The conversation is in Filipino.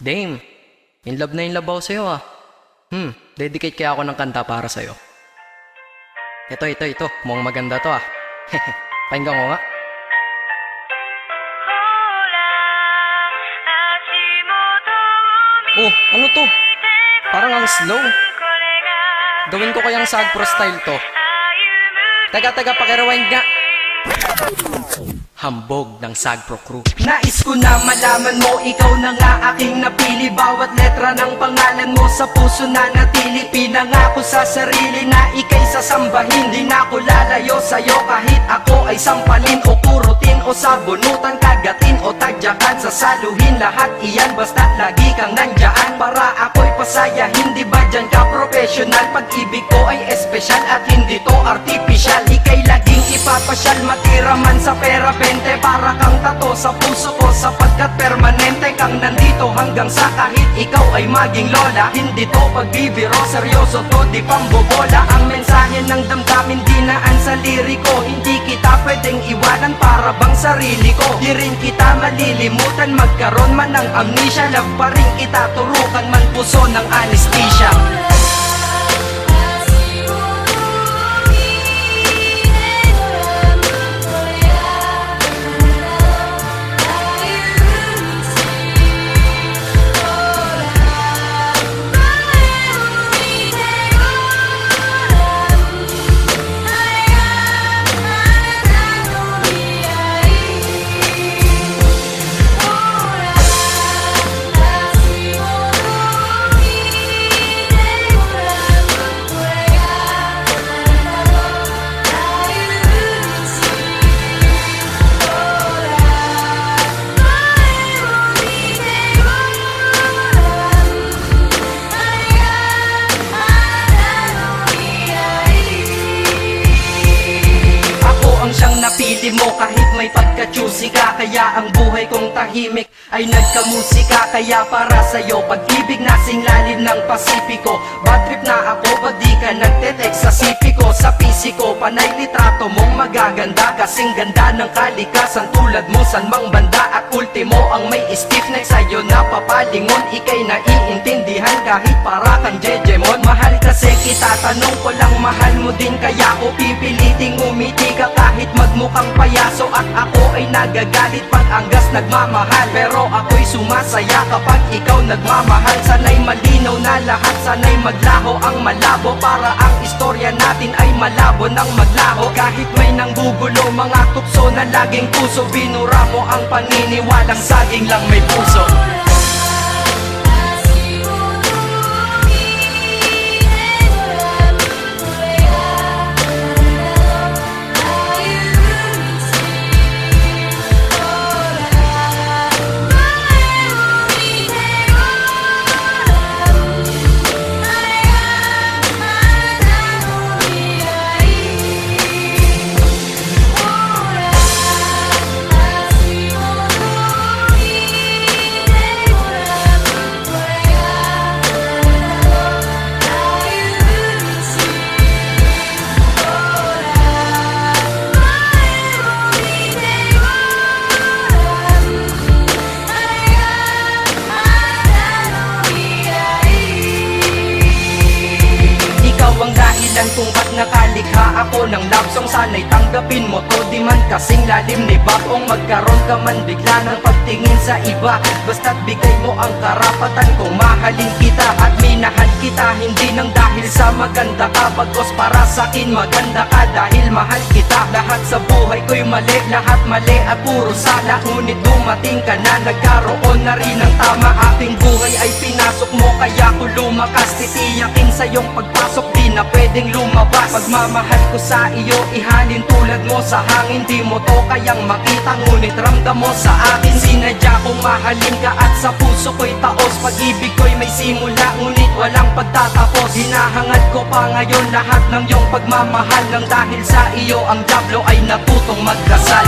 Dame, in love ako sa'yo ah. Dedicate kaya ako ng kanta para sa'yo. Ito. Mukhang maganda to ah. Pakinggan ko nga. Oh, ano to? Parang ang slow. Gawin ko kayang Sagpro style to. Taga, pakirewind nga. Hambog ng Sagpro crew. Nais ko na malaman mo, ikaw na nga aking napili. Bawat letra ng pangalan mo sa puso na natili. Pinangako sa sarili na ika'y sasambahin. Di na ako lalayo sa'yo kahit ako ay sampalin o kurutin o sabunutan, kagatin o tagyakan, sasaluhin. Lahat iyan basta't lagi kang nandyan para ako'y pasaya. Hindi ba dyan ka professional? Pag-ibig ko ay espesyal at hindi to artificial. Ika'y laging ipapasyal, matira man sa pera 20. Para kang tato sa puso ko sapagkat permanente kang nandito hanggang sa kahit ikaw ay maging lola. Hindi to pagbibiro, seryoso to, di pambobola. Ang mensahe ng damdamin dinaan sa liriko. Hindi kita pwedeng iwanan para bang sarili ko. Di rin kita malilimutan magkaroon man ng amnesia. Love pa rin kita turukan man puso ng anesthesia. Napili mo kahit may pagka-choosy ka. Kaya ang buhay kong tahimik ay nagkamusika. Kaya para sa'yo pag-ibig nasing lalim ng Pasipiko. Bad trip na ako, ba't di ka nagte-text sa sipiko? Sa pisiko, panay litrato mong magaganda. Kasing ganda ng kalikasan tulad mo san mang banda. At ultimo ang may stiff neck sa'yo na papalingon. Ika'y naiintindihan kahit para kang Jejemon. Mahal kasi kita, tanong ko lang mahal mo din. Kaya ko pipiliting umiti ka kahit magmukhang payaso. At ako ay nagagalit pag anggas nagmamahal. Pero ako'y sumasaya kapag ikaw nagmamahal. Sana'y malinaw na lahat, sana'y maglaho ang malabo. Para ang istorya natin ay malabo ng maglaho. Kahit may nanggugulo, mga tukso na laging puso. Binura mo ang paniniwalang saging lang may puso. Kung ba't nakalikha ako ng love song, sana'y tanggapin mo to. Di man kasing lalim ni Babong magkaroon ka man bigla ng pagtingin sa iba. Basta't bigay mo ang karapatan kung mahalin kita at minahal kita. Hindi nang dahil sa maganda ka, bagos para sa'kin maganda ka dahil mahal kita. Lahat sa buhay ko'y mali, lahat mali at puro sala. Ngunit dumating ka na, nagkaroon na rin ng tama. Aking buhay ay pinasok mo kaya ko lumakas. Titiyakin sa iyong pagpasok, di na pwedeng lumabas. Pagmamahal ko sa iyo, ihalin tulad mo sa hangin. Di mo to kayang makita, ngunit ramdam mo sa akin. Sinadya kong mahalin ka at sa puso ko'y taos. Pag-ibig ko'y may simula, ngunit walang pagtatapos. Hinahangad ko pa ngayon lahat ng iyong pagmamahal. Nang dahil sa iyo ang diablo ay natutong magdasal.